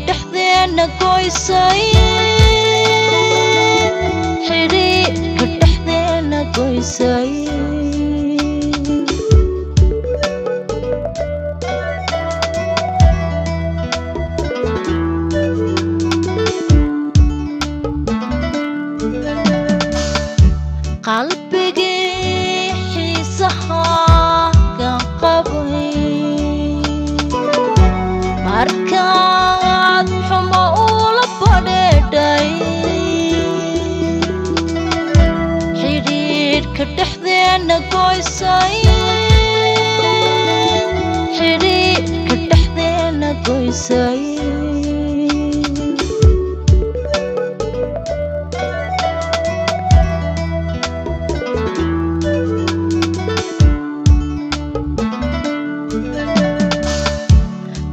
dhexdeena goysay xiriirka dhexdeena goysay qalbigii xiisaha kan qabay markaad xumo ula badheedhay xidhiidhka dhexdeena goysay xidhiidhka dhexdeena goysay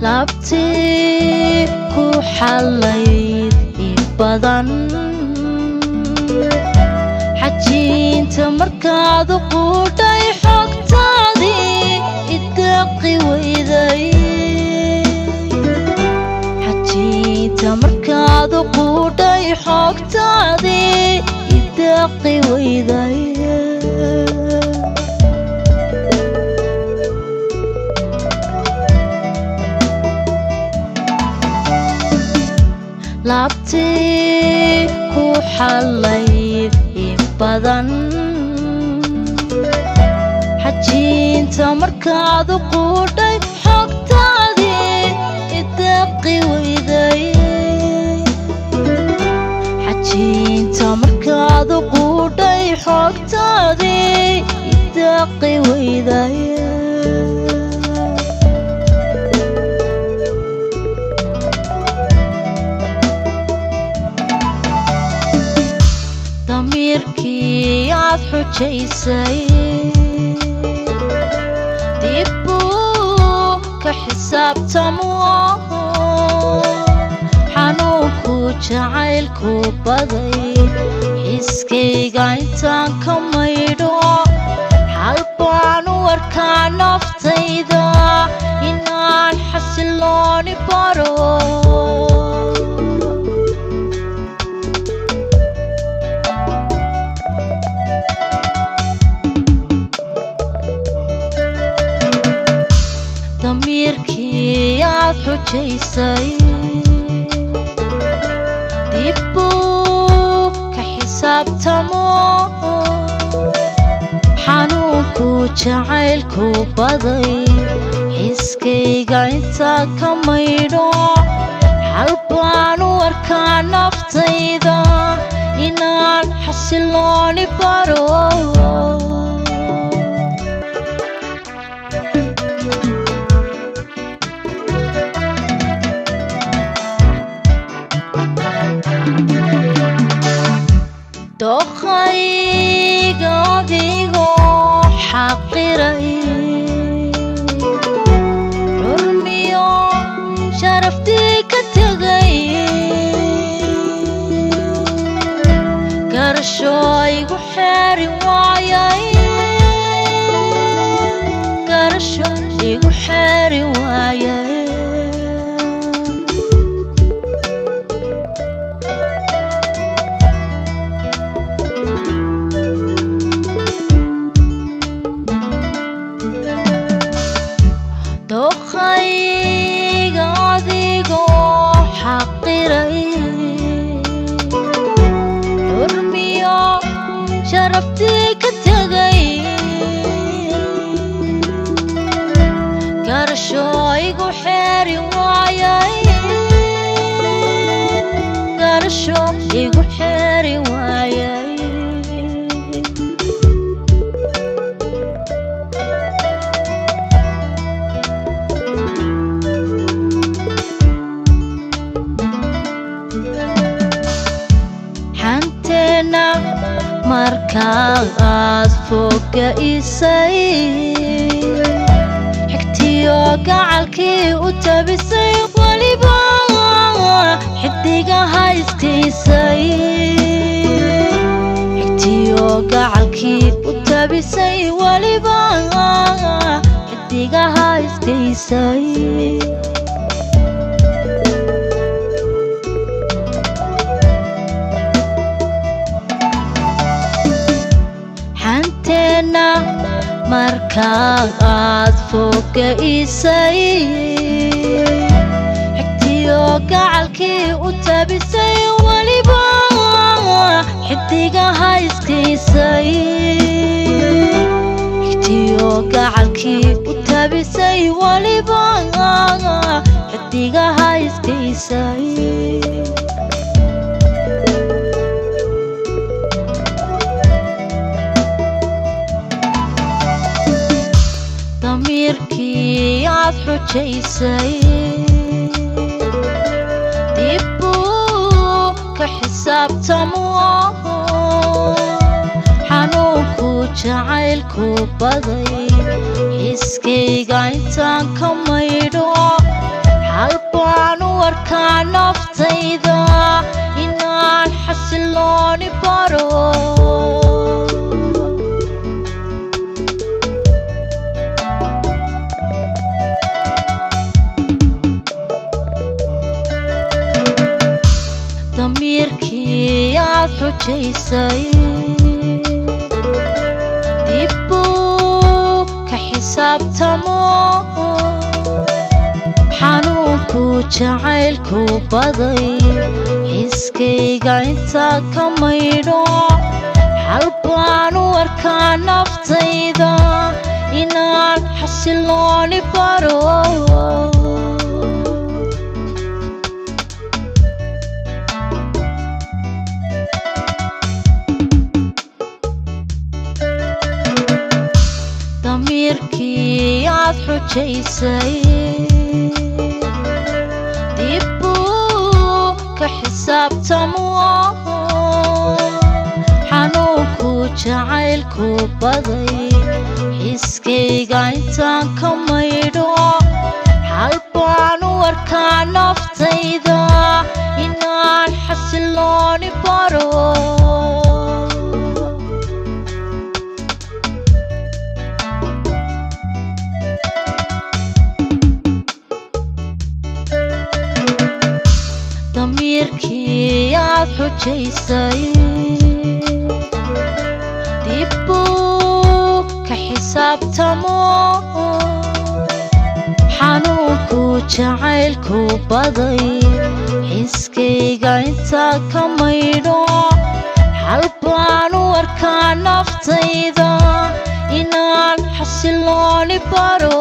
labtii ku xalayd in badan xajiinta markaad quudhay xogtaadii idaqi weyday xajiinta markaad quudhay xogtaadii idaqi weyday labtii ku xalayd in badan xajiinta markaad quudhay xogtaadii idaqi weyday xajiinta markaad quudhay xogtaadii idaqi weyday damiirkii aad xujaysay dib buu ka xisaabtamo xanuunku jacaylku baday xiskayga intaan ka maydho xal baan u arkaa naftayda inaan xasilooni baro damiirkii aad xujaysay dib buu ka xisaabtamo xanuunku jacaylku baday xiskayga intaan ka maydho xal baan u arkaa naftayda inaan xasilooni baro doqayga adigoo xaqiray xurmiyo sharaftii ka tegay garasho igu xeeri waayay garasho igu xeeri waayay doqayga adigoo xaqiray xurmiyo sharaftii ka tegay garasho igu xeeri waayay garasho igu xeeri waayay markaad foga isay xigtiyo gacalkii u tabisay waliba xidigaha iskaysay xigtiyo gacalkii u tabisay waliba xidigaha iskaysay markaad fogaysay xigtiyo gacalkii u tabisay waliba xidigaha iskaysay xigtiyo gacalkii u tabisay waliba xidigaha iskaysay ضميركي عاد حجيسي ديبو كحساب تموه حنوكو جعيلكو بضي حسكي قايتان كميدو حالبان واركان نفتيدا إنان حسلوني بارو ضميركي عاد حجيسي ديبو كحساب تموه حنوكو جعيلكو بضي حسكي قايتا كميدو حالبان واركان نفتيدا إنان حسلوني بارو ضميركي عاد حجيسي ديبو كحساب تموه حنوكو جعيلكو بضي حسكي قايتان كميدو حالبان واركان نفتيدا إنان حسلوني بارو ضميركي عاد حجيسي ديبو كحساب تموه حنوكو جعيلكو بضي حسكي قايتا كميدو حالبان واركان نفتيدا إنان حسلوني بارو